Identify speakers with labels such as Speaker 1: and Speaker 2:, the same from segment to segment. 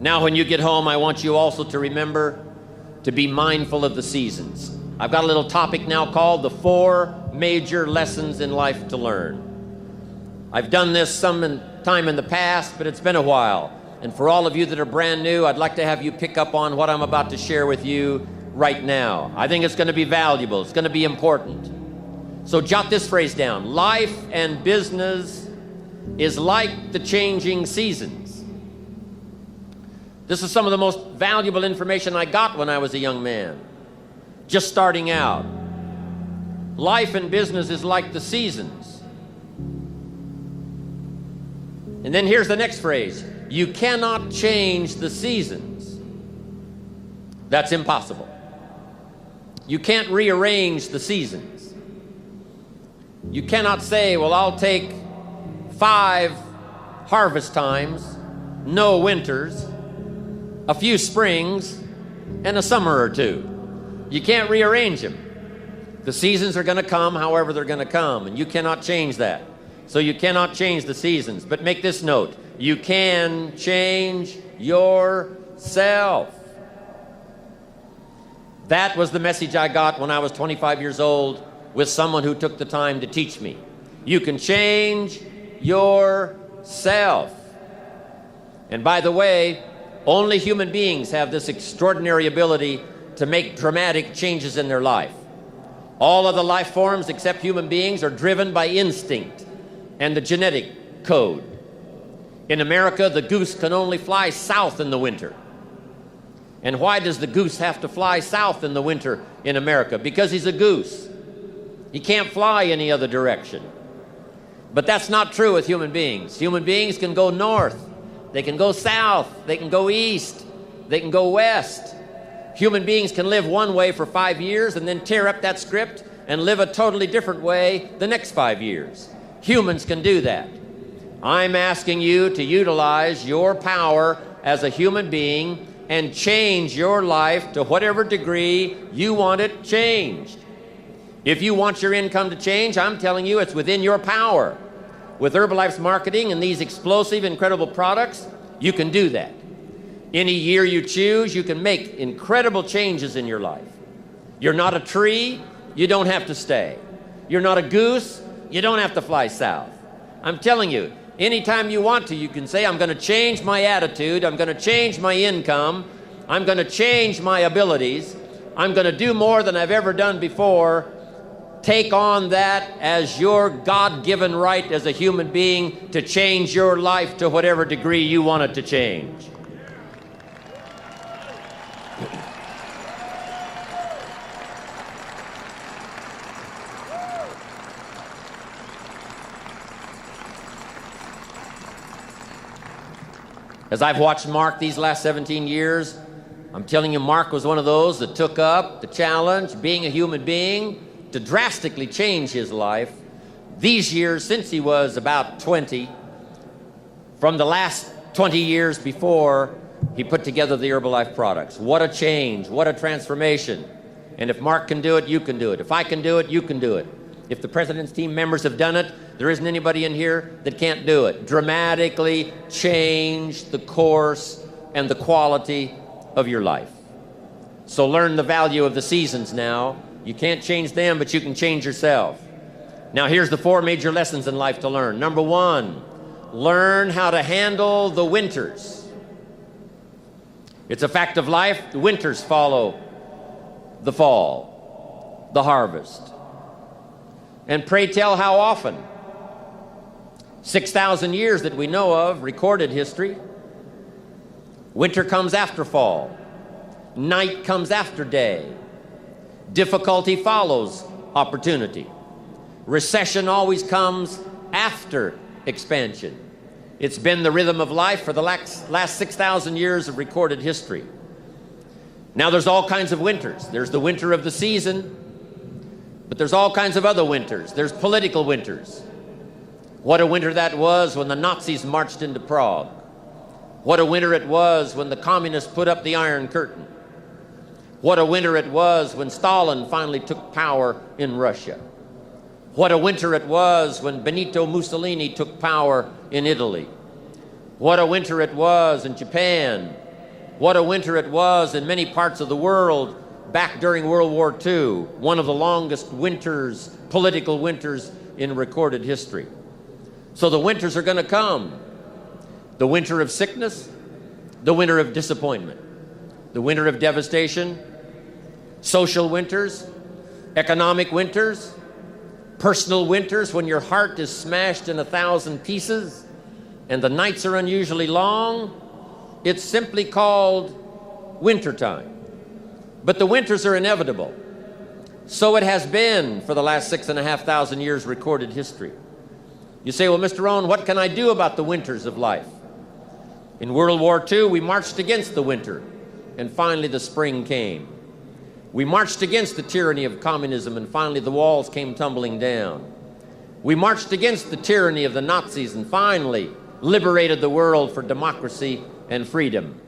Speaker 1: Now, when you get home, I want you also to remember to be mindful of the seasons. I've got a little topic now called the 4 major lessons in life to learn. I've done this some time in the past, but it's been a while. And for all of you that are brand new, I'd like to have you pick up on what I'm about to share with you right now. I think it's going to be valuable. It's going to be important. So jot this phrase down. Life and business is like the changing seasons. This is some of the most valuable information I got when I was a young man, just starting out. Life and business is like the seasons. And then here's the next phrase. You cannot change the seasons. That's impossible. You can't rearrange the seasons. You cannot say, well, I'll take 5 harvest times, no winters, a few springs, and a summer or 2. You can't rearrange them. The seasons are going to come however they're going to come, and you cannot change that. So you cannot change the seasons. But make this note. You can change yourself. That was the message I got when I was 25 years old with someone who took the time to teach me. You can change yourself. And by the way, only human beings have this extraordinary ability to make dramatic changes in their life. All of the life forms except human beings are driven by instinct and the genetic code. In America, the goose can only fly south in the winter. And why does the goose have to fly south in the winter in America? Because he's a goose. He can't fly any other direction. But that's not true with human beings. Human beings can go north. They can go south. They can go east. They can go west. Human beings can live one way for 5 years and then tear up that script and live a totally different way the next 5 years. Humans can do that. I'm asking you to utilize your power as a human being and change your life to whatever degree you want it changed. If you want your income to change, I'm telling you it's within your power. With Herbalife's marketing and these explosive, incredible products, you can do that. Any year you choose, you can make incredible changes in your life. You're not a tree, you don't have to stay. You're not a goose, you don't have to fly south. I'm telling you, anytime you want to, you can say, I'm going to change my attitude, I'm going to change my income, I'm going to change my abilities, I'm going to do more than I've ever done before. Take on that as your God-given right as a human being to change your life to whatever degree you want it to change. As I've watched Mark these last 17 years, I'm telling you, Mark was one of those that took up the challenge, being a human being, to drastically change his life. These years, since he was about 20, from the last 20 years before he put together the Herbalife products. What a change, what a transformation. And if Mark can do it, you can do it. If I can do it, you can do it. If the President's team members have done it, there isn't anybody in here that can't do it. Dramatically change the course and the quality of your life. So learn the value of the seasons now. You can't change them, but you can change yourself. Now here's the 4 major lessons in life to learn. Number 1, learn how to handle the winters. It's a fact of life. The winters follow the fall, the harvest. And pray tell how often. 6,000 years that we know of, recorded history. Winter comes after fall. Night comes after day. Difficulty follows opportunity. Recession always comes after expansion. It's been the rhythm of life for the last 6,000 years of recorded history. Now there's all kinds of winters. There's the winter of the season, but there's all kinds of other winters. There's political winters. What a winter that was when the Nazis marched into Prague. What a winter it was when the communists put up the Iron Curtain. What a winter it was when Stalin finally took power in Russia. What a winter it was when Benito Mussolini took power in Italy. What a winter it was in Japan what a winter it was in many parts of the world back during World War II, one of the longest winters, political winters in recorded history. So the winters are going to come. The winter of sickness, the winter of disappointment, the winter of devastation, social winters, economic winters, personal winters when your heart is smashed in 1,000 pieces and the nights are unusually long. It's simply called wintertime. But the winters are inevitable. So it has been for the last 6,500 years recorded history. You say, well, Mr. Rohn, what can I do about the winters of life? In World War II, we marched against the winter, and finally the spring came. We marched against the tyranny of communism, and finally the walls came tumbling down. We marched against the tyranny of the Nazis, and finally liberated the world for democracy and freedom.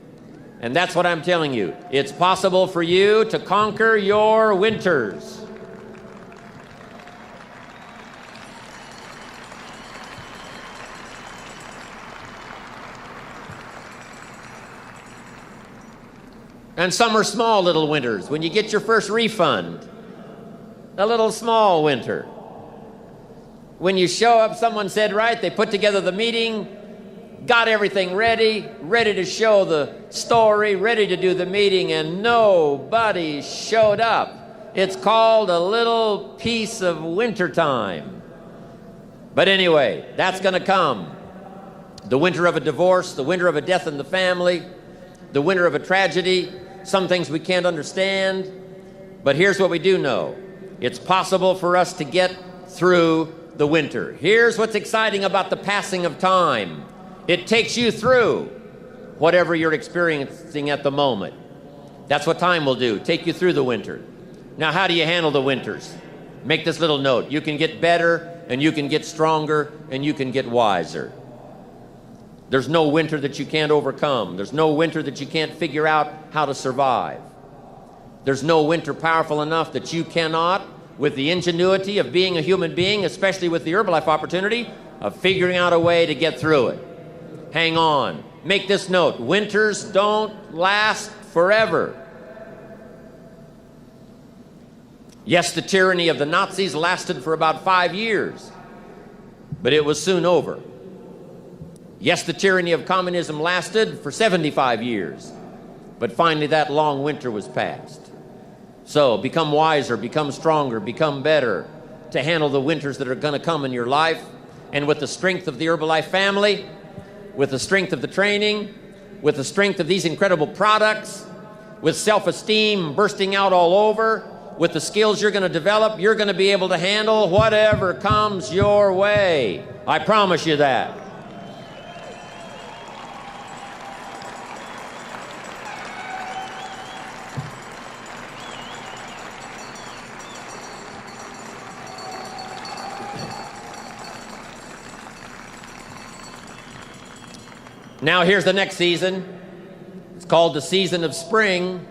Speaker 1: And that's what I'm telling you. It's possible for you to conquer your winters. And some are small little winters. When you get your first refund, a little small winter. When you show up, someone said, right, they put together the meeting, got everything ready to show the story, ready to do the meeting, and nobody showed up. It's called a little piece of wintertime. But anyway, that's going to come. The winter of a divorce, the winter of a death in the family, the winter of a tragedy, some things we can't understand. But here's what we do know. It's possible for us to get through the winter. Here's what's exciting about the passing of time. It takes you through whatever you're experiencing at the moment. That's what time will do, take you through the winter. Now, how do you handle the winters? Make this little note. You can get better, and you can get stronger, and you can get wiser. There's no winter that you can't overcome. There's no winter that you can't figure out how to survive. There's no winter powerful enough that you cannot, with the ingenuity of being a human being, especially with the Herbalife opportunity, of figuring out a way to get through it. Hang on. Make this note. Winters don't last forever. Yes, the tyranny of the Nazis lasted for about 5 years, but it was soon over. Yes, the tyranny of communism lasted for 75 years, but finally that long winter was past. So become wiser, become stronger, become better to handle the winters that are going to come in your life. And with the strength of the Herbalife family, with the strength of the training, with the strength of these incredible products, with self-esteem bursting out all over, with the skills you're going to develop, you're going to be able to handle whatever comes your way. I promise you that. Now here's the next season. It's called the season of spring.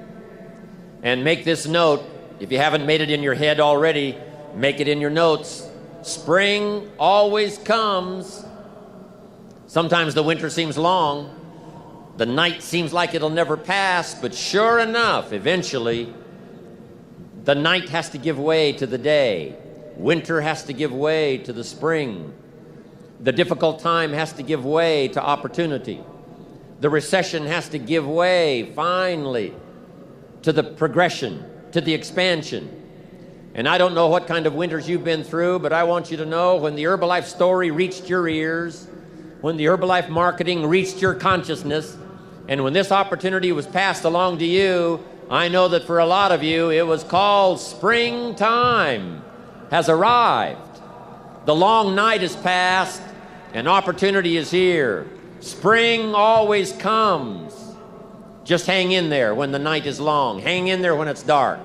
Speaker 1: And make this note, if you haven't made it in your head already, make it in your notes. Spring always comes. Sometimes the winter seems long. The night seems like it'll never pass, but sure enough, eventually, the night has to give way to the day. Winter has to give way to the spring. The difficult time has to give way to opportunity. The recession has to give way, finally, to the progression, to the expansion. And I don't know what kind of winters you've been through, but I want you to know when the Herbalife story reached your ears, when the Herbalife marketing reached your consciousness, and when this opportunity was passed along to you, I know that for a lot of you, it was called springtime has arrived. The long night is past, and opportunity is here. Spring always comes. Just hang in there when the night is long. Hang in there when it's dark.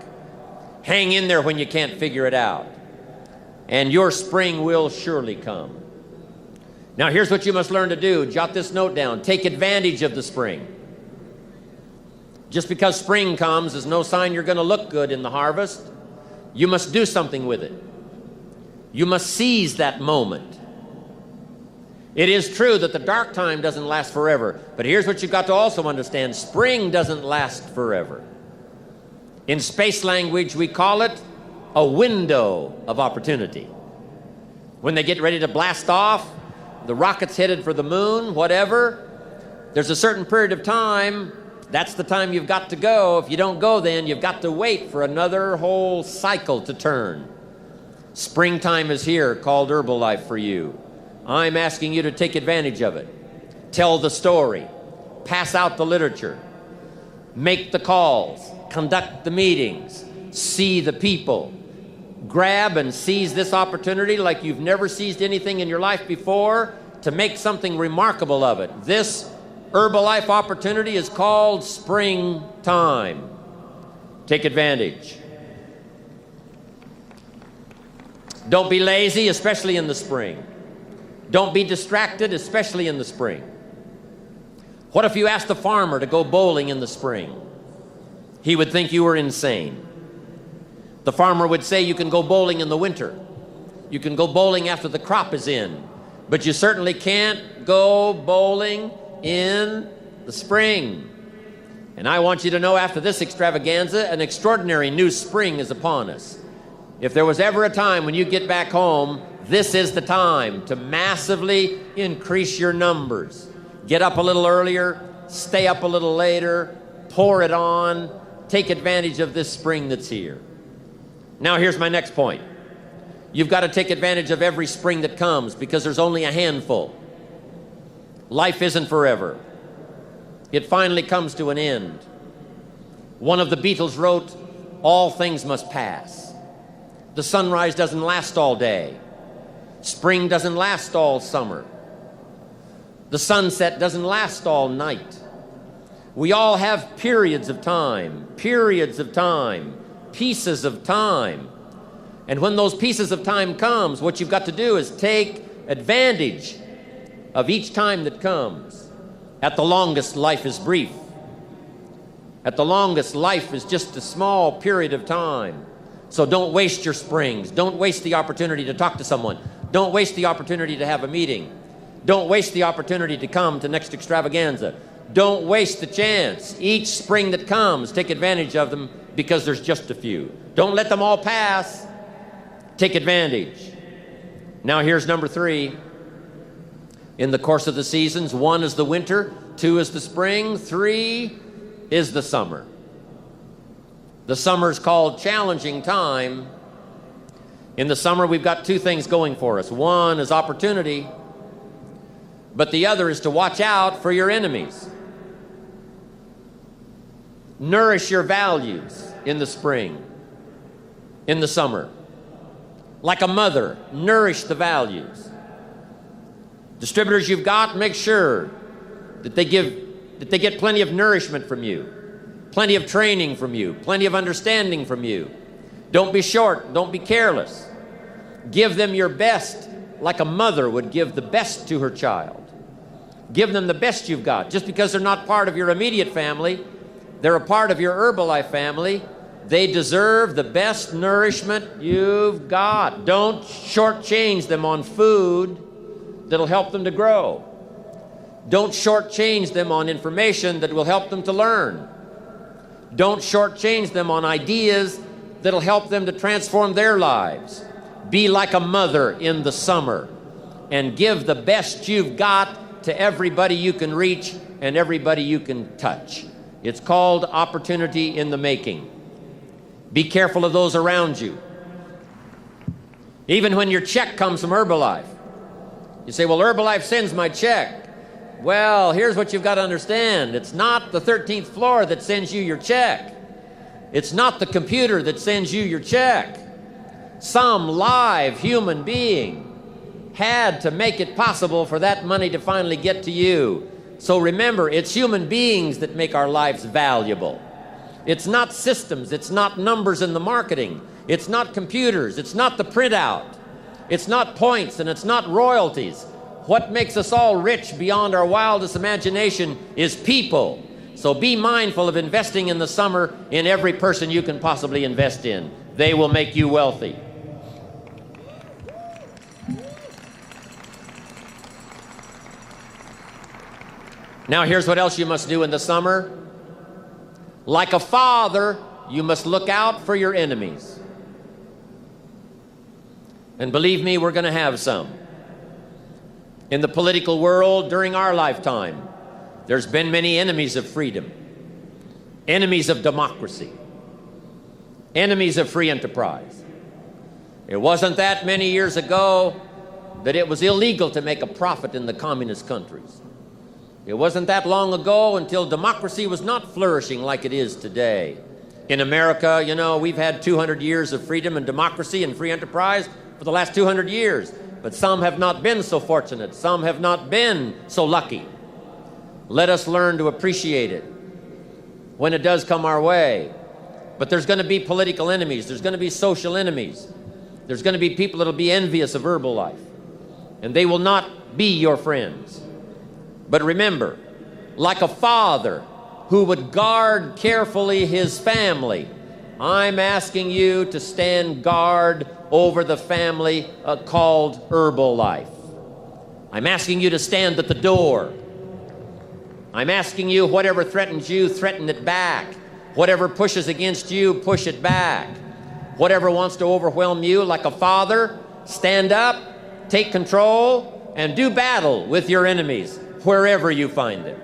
Speaker 1: Hang in there when you can't figure it out. And your spring will surely come. Now here's what you must learn to do. Jot this note down. Take advantage of the spring. Just because spring comes is no sign you're going to look good in the harvest. You must do something with it. You must seize that moment. It is true that the dark time doesn't last forever, but here's what you've got to also understand. Spring doesn't last forever. In space language, we call it a window of opportunity. When they get ready to blast off, the rocket's headed for the moon, whatever, there's a certain period of time. That's the time you've got to go. If you don't go then, you've got to wait for another whole cycle to turn. Springtime is here, called Herbalife for you. I'm asking you to take advantage of it. Tell the story. Pass out the literature. Make the calls. Conduct the meetings. See the people. Grab and seize this opportunity like you've never seized anything in your life before to make something remarkable of it. This Herbalife opportunity is called springtime. Take advantage. Don't be lazy, especially in the spring. Don't be distracted, especially in the spring. What if you asked a farmer to go bowling in the spring? He would think you were insane. The farmer would say you can go bowling in the winter. You can go bowling after the crop is in. But you certainly can't go bowling in the spring. And I want you to know after this extravaganza, an extraordinary new spring is upon us. If there was ever a time when you get back home, this is the time to massively increase your numbers. Get up a little earlier, stay up a little later, pour it on, take advantage of this spring that's here. Now here's my next point. You've got to take advantage of every spring that comes because there's only a handful. Life isn't forever. It finally comes to an end. One of the Beatles wrote, "All things must pass." The sunrise doesn't last all day. Spring doesn't last all summer. The sunset doesn't last all night. We all have periods of time, pieces of time. And when those pieces of time comes, what you've got to do is take advantage of each time that comes. At the longest, life is brief. At the longest, life is just a small period of time. So don't waste your springs. Don't waste the opportunity to talk to someone. Don't waste the opportunity to have a meeting. Don't waste the opportunity to come to next extravaganza. Don't waste the chance. Each spring that comes, take advantage of them because there's just a few. Don't let them all pass. Take advantage. Now here's number 3. In the course of the seasons, 1 is the winter, 2 is the spring, 3 is the summer. The summer is called challenging time. In the summer, we've got 2 things going for us. 1 is opportunity, but the other is to watch out for your enemies. Nourish your values in the spring, in the summer. Like a mother, nourish the values. Distributors you've got, make sure that they get plenty of nourishment from you, plenty of training from you, plenty of understanding from you. Don't be short, don't be careless. Give them your best like a mother would give the best to her child. Give them the best you've got. Just because they're not part of your immediate family, they're a part of your Herbalife family. They deserve the best nourishment you've got. Don't shortchange them on food that'll help them to grow. Don't shortchange them on information that will help them to learn. Don't shortchange them on ideas that'll help them to transform their lives. Be like a mother in the summer and give the best you've got to everybody you can reach and everybody you can touch. It's called opportunity in the making. Be careful of those around you. Even when your check comes from Herbalife, you say, well, Herbalife sends my check. Well, here's what you've got to understand. It's not the 13th floor that sends you your check. It's not the computer that sends you your check. Some live human being had to make it possible for that money to finally get to you. So remember, it's human beings that make our lives valuable. It's not systems. It's not numbers in the marketing. It's not computers. It's not the printout. It's not points and it's not royalties. What makes us all rich beyond our wildest imagination is people. So be mindful of investing in the summer in every person you can possibly invest in. They will make you wealthy. Now here's what else you must do in the summer. Like a father, you must look out for your enemies. And believe me, we're going to have some. In the political world during our lifetime, there's been many enemies of freedom, enemies of democracy, enemies of free enterprise. It wasn't that many years ago that it was illegal to make a profit in the communist countries. It wasn't that long ago until democracy was not flourishing like it is today. In America, you know, we've had 200 years of freedom and democracy and free enterprise for the last 200 years. But some have not been so fortunate. Some have not been so lucky. Let us learn to appreciate it when it does come our way. But there's going to be political enemies. There's going to be social enemies. There's going to be people that will be envious of Herbalife. And they will not be your friends. But remember, like a father who would guard carefully his family, I'm asking you to stand guard over the family called Herbalife. I'm asking you to stand at the door. I'm asking you, whatever threatens you, threaten it back. Whatever pushes against you, push it back. Whatever wants to overwhelm you, like a father, stand up, take control, and do battle with your enemies wherever you find them.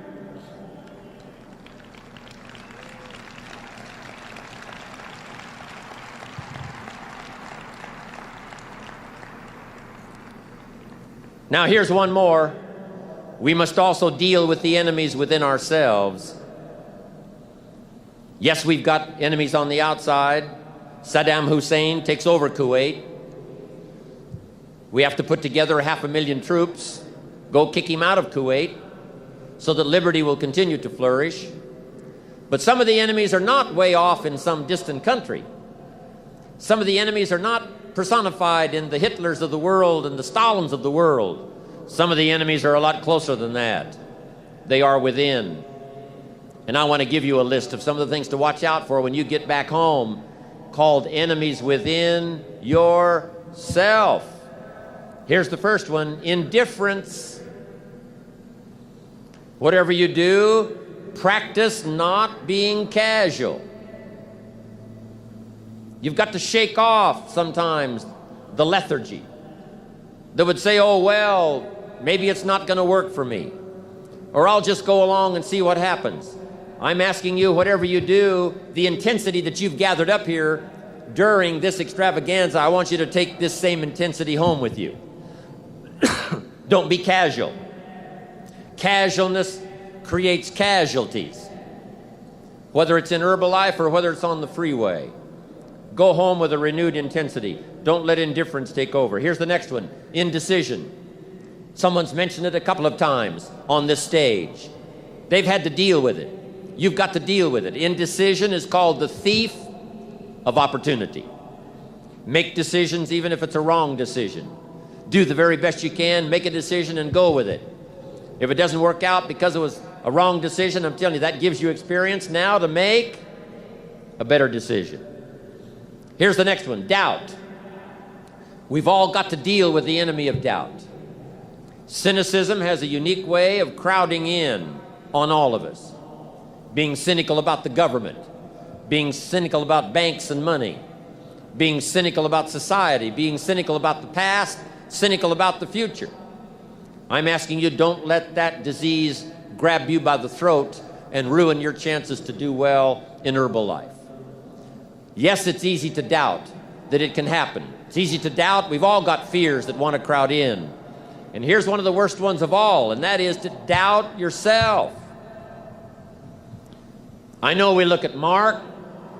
Speaker 1: Now here's one more. We must also deal with the enemies within ourselves. Yes, we've got enemies on the outside. Saddam Hussein takes over Kuwait. We have to put together 500,000 troops, go kick him out of Kuwait so that liberty will continue to flourish. But some of the enemies are not way off in some distant country. Some of the enemies are not personified in the Hitlers of the world and the Stalins of the world. Some of the enemies are a lot closer than that. They are within. And I want to give you a list of some of the things to watch out for when you get back home, called enemies within yourself. Here's the first one: indifference. Whatever you do, practice not being casual. You've got to shake off sometimes the lethargy that would say, oh, well, maybe it's not going to work for me, or I'll just go along and see what happens. I'm asking you, whatever you do, the intensity that you've gathered up here during this extravaganza, I want you to take this same intensity home with you. Don't be casual. Casualness creates casualties, whether it's in Herbalife or whether it's on the freeway. Go home with a renewed intensity. Don't let indifference take over. Here's the next one: indecision. Someone's mentioned it a couple of times on this stage. They've had to deal with it. You've got to deal with it. Indecision is called the thief of opportunity. Make decisions even if it's a wrong decision. Do the very best you can, make a decision and go with it. If it doesn't work out because it was a wrong decision, I'm telling you, that gives you experience now to make a better decision. Here's the next one: doubt. We've all got to deal with the enemy of doubt. Cynicism has a unique way of crowding in on all of us. Being cynical about the government, being cynical about banks and money, being cynical about society, being cynical about the past, cynical about the future. I'm asking you, don't let that disease grab you by the throat and ruin your chances to do well in Herbalife. Yes, it's easy to doubt that it can happen. It's easy to doubt. We've all got fears that want to crowd in. And here's one of the worst ones of all, and that is to doubt yourself. I know we look at Mark,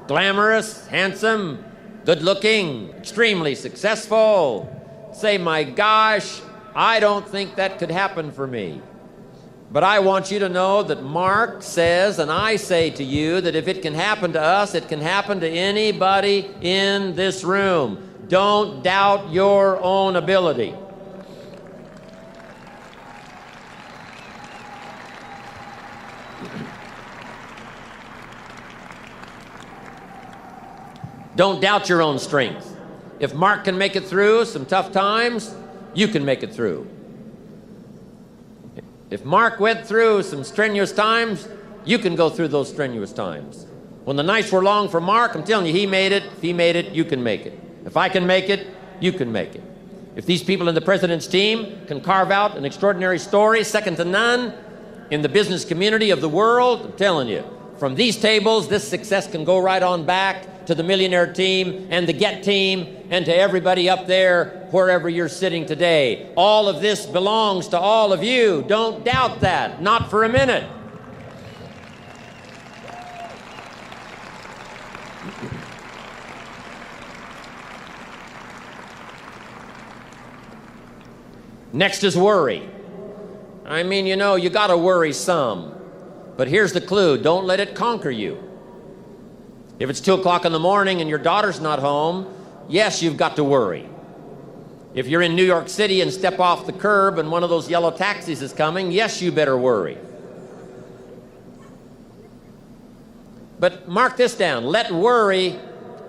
Speaker 1: glamorous, handsome, good-looking, extremely successful, say, my gosh, I don't think that could happen for me. But I want you to know that Mark says, and I say to you, that if it can happen to us, it can happen to anybody in this room. Don't doubt your own ability. Don't doubt your own strength. If Mark can make it through some tough times, you can make it through. If Mark went through some strenuous times, you can go through those strenuous times. When the nights were long for Mark, I'm telling you, he made it. If he made it, you can make it. If I can make it, you can make it. If these people in the president's team can carve out an extraordinary story, second to none, in the business community of the world, I'm telling you, from these tables, this success can go right on back to the millionaire team and the Get team and to everybody up there, wherever you're sitting today. All of this belongs to all of you. Don't doubt that, not for a minute. Next is worry. I mean, you know, you got to worry some. But here's the clue. Don't let it conquer you. If it's 2 o'clock in the morning and your daughter's not home, yes, you've got to worry. If you're in New York City and step off the curb and one of those yellow taxis is coming, yes, you better worry. But mark this down. Let worry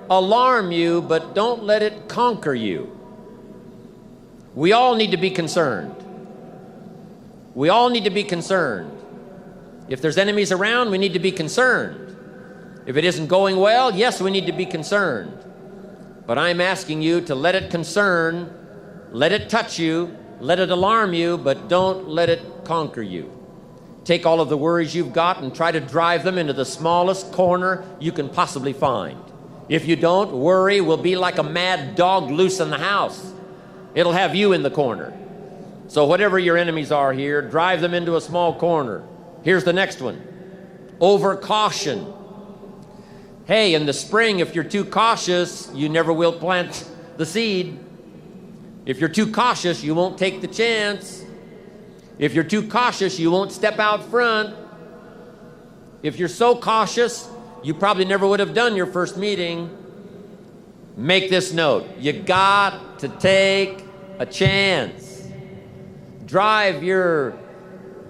Speaker 1: alarm you, but don't let it conquer you. We all need to be concerned. We all need to be concerned. If there's enemies around, we need to be concerned. If it isn't going well, yes, we need to be concerned. But I'm asking you to let it concern, let it touch you, let it alarm you, but don't let it conquer you. Take all of the worries you've got and try to drive them into the smallest corner you can possibly find. If you don't, worry will be like a mad dog loose in the house. It'll have you in the corner. So whatever your enemies are here, drive them into a small corner. Here's the next one. Over caution. Hey, in the spring, if you're too cautious, you never will plant the seed. If you're too cautious, you won't take the chance. If you're too cautious, you won't step out front. If you're so cautious, you probably never would have done your first meeting. Make this note. You got to take a chance. Drive your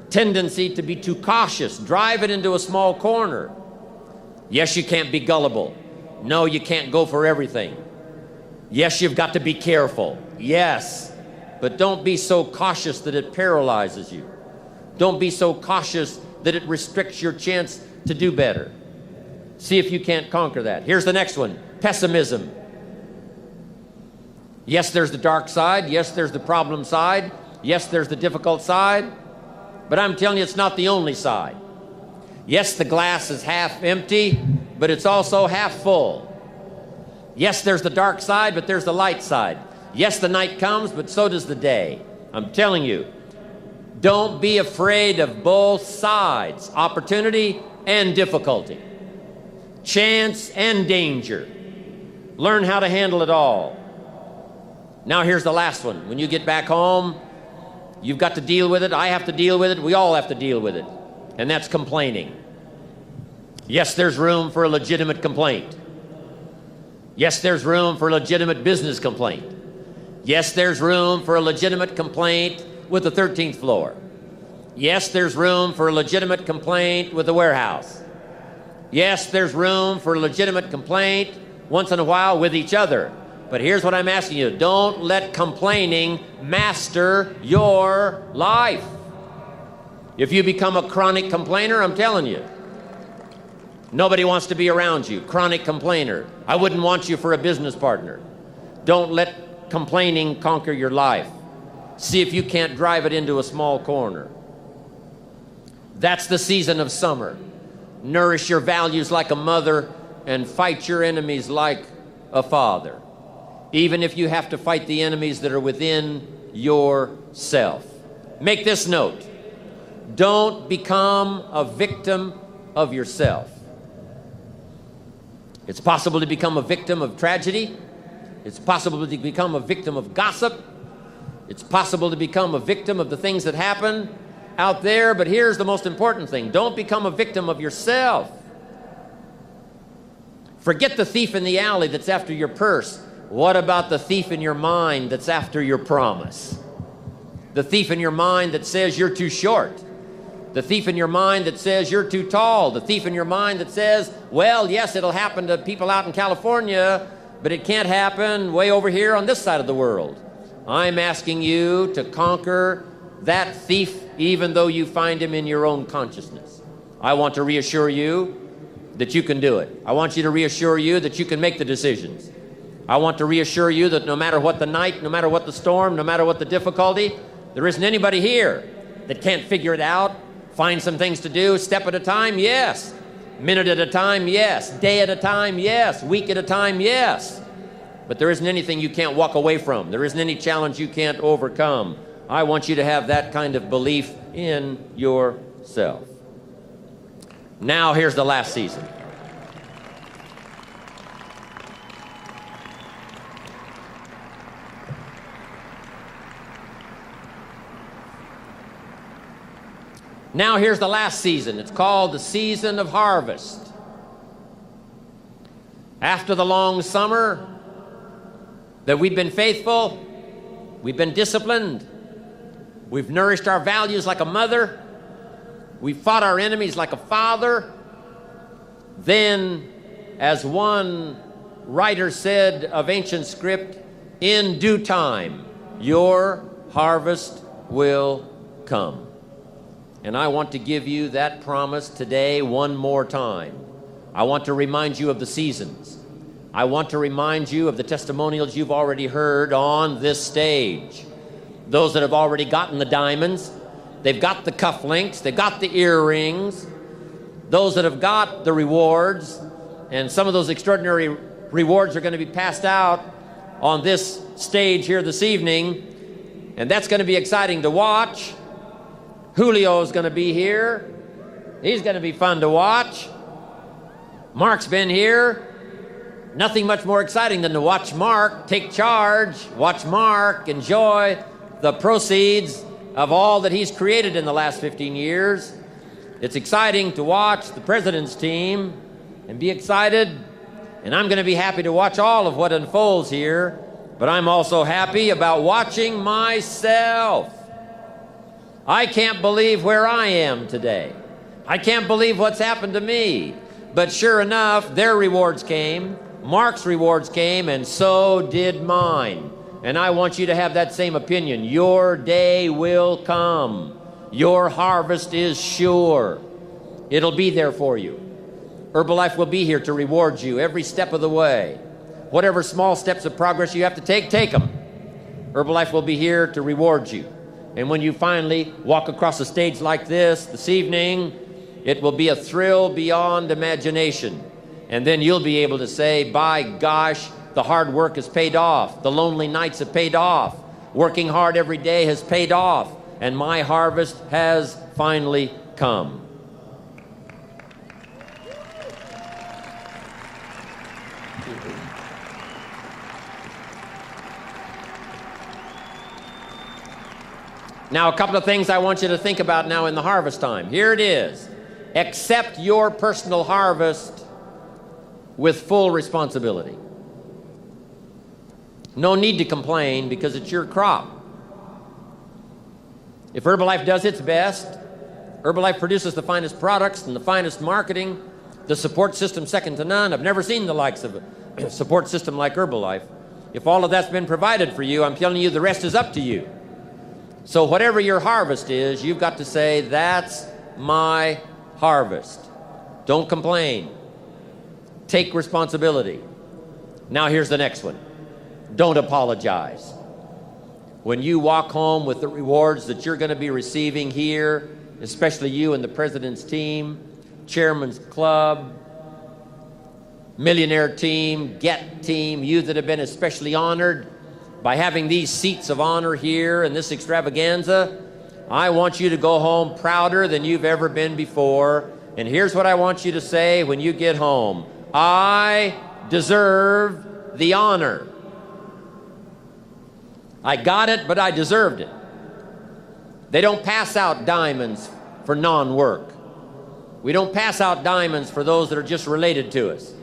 Speaker 1: tendency to be too cautious. Drive it into a small corner. Yes, you can't be gullible. No, you can't go for everything. Yes, you've got to be careful. Yes, but don't be so cautious that it paralyzes you. Don't be so cautious that it restricts your chance to do better. See if you can't conquer that. Here's the next one. Pessimism. Yes, there's the dark side. Yes, there's the problem side. Yes, there's the difficult side. But I'm telling you, it's not the only side. Yes, the glass is half empty, but it's also half full. Yes, there's the dark side, but there's the light side. Yes, the night comes, but so does the day. I'm telling you, don't be afraid of both sides, opportunity and difficulty, chance and danger. Learn how to handle it all. Now here's the last one. When you get back home, you've got to deal with it. I have to deal with it. We all have to deal with it. And that's complaining. Yes, there's room for a legitimate complaint. Yes, there's room for a legitimate business complaint. Yes, there's room for a legitimate complaint with the 13th floor. Yes, there's room for a legitimate complaint with the warehouse. Yes, there's room for a legitimate complaint once in a while with each other. But here's what I'm asking you. Don't let complaining master your life. If you become a chronic complainer, I'm telling you, nobody wants to be around you. Chronic complainer. I wouldn't want you for a business partner. Don't let complaining conquer your life. See if you can't drive it into a small corner. That's the season of summer. Nourish your values like a mother and fight your enemies like a father. Even if you have to fight the enemies that are within yourself. Make this note. Don't become a victim of yourself. It's possible to become a victim of tragedy. It's possible to become a victim of gossip. It's possible to become a victim of the things that happen out there. But here's the most important thing. Don't become a victim of yourself. Forget the thief in the alley that's after your purse. What about the thief in your mind that's after your promise? The thief in your mind that says you're too short. The thief in your mind that says you're too tall. The thief in your mind that says, well, yes, it'll happen to people out in California, but it can't happen way over here on this side of the world. I'm asking you to conquer that thief even though you find him in your own consciousness. I want to reassure you that you can do it. I want you to reassure you that you can make the decisions. I want to reassure you that no matter what the night, no matter what the storm, no matter what the difficulty, there isn't anybody here that can't figure it out, find some things to do, step at a time, yes. Minute at a time, yes. Day at a time, yes. Week at a time, yes. But there isn't anything you can't walk away from. There isn't any challenge you can't overcome. I want you to have that kind of belief in yourself. Now here's the last season. Now here's the last season. It's called the season of harvest. After the long summer that we've been faithful, we've been disciplined, we've nourished our values like a mother, we've fought our enemies like a father, then, as one writer said of ancient script, in due time, your harvest will come. And I want to give you that promise today one more time. I want to remind you of the seasons. I want to remind you of the testimonials you've already heard on this stage. Those that have already gotten the diamonds, they've got the cufflinks, they've got the earrings. Those that have got the rewards, and some of those extraordinary rewards are going to be passed out on this stage here this evening, and that's going to be exciting to watch. Julio's going to be here. He's going to be fun to watch. Mark's been here. Nothing much more exciting than to watch Mark take charge, watch Mark enjoy the proceeds of all that he's created in the last 15 years. It's exciting to watch the president's team and be excited, and I'm going to be happy to watch all of what unfolds here, but I'm also happy about watching myself. I can't believe where I am today. I can't believe what's happened to me. But sure enough, their rewards came, Mark's rewards came, and so did mine. And I want you to have that same opinion. Your day will come. Your harvest is sure. It'll be there for you. Herbalife will be here to reward you every step of the way. Whatever small steps of progress you have to take them. Herbalife will be here to reward you. And when you finally walk across a stage like this evening, it will be a thrill beyond imagination. And then you'll be able to say, by gosh, the hard work has paid off. The lonely nights have paid off. Working hard every day has paid off. And my harvest has finally come. Now, a couple of things I want you to think about now in the harvest time. Here it is. Accept your personal harvest with full responsibility. No need to complain because it's your crop. If Herbalife does its best, Herbalife produces the finest products and the finest marketing, the support system second to none. I've never seen the likes of a support system like Herbalife. If all of that's been provided for you, I'm telling you the rest is up to you. So whatever your harvest is, you've got to say, that's my harvest. Don't complain. Take responsibility. Now here's the next one. Don't apologize. When you walk home with the rewards that you're going to be receiving here, especially you and the president's team, chairman's club, millionaire team, get team, you that have been especially honored by having these seats of honor here in this extravaganza, I want you to go home prouder than you've ever been before. And here's what I want you to say when you get home. I deserve the honor. I got it, but I deserved it. They don't pass out diamonds for non-work. We don't pass out diamonds for those that are just related to us.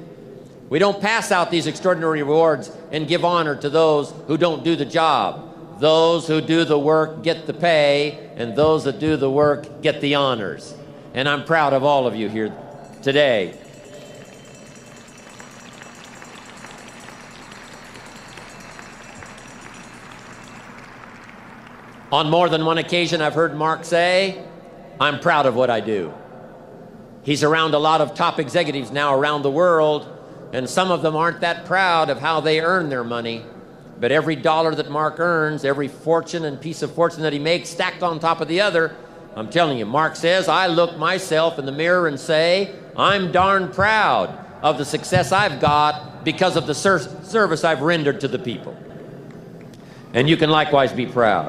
Speaker 1: We don't pass out these extraordinary rewards and give honor to those who don't do the job. Those who do the work get the pay, and those that do the work get the honors. And I'm proud of all of you here today. On more than one occasion, I've heard Mark say, I'm proud of what I do. He's around a lot of top executives now around the world, and some of them aren't that proud of how they earn their money. But every dollar that Mark earns, every fortune and piece of fortune that he makes stacked on top of the other, I'm telling you, Mark says, I look myself in the mirror and say, I'm darn proud of the success I've got because of the service I've rendered to the people. And you can likewise be proud.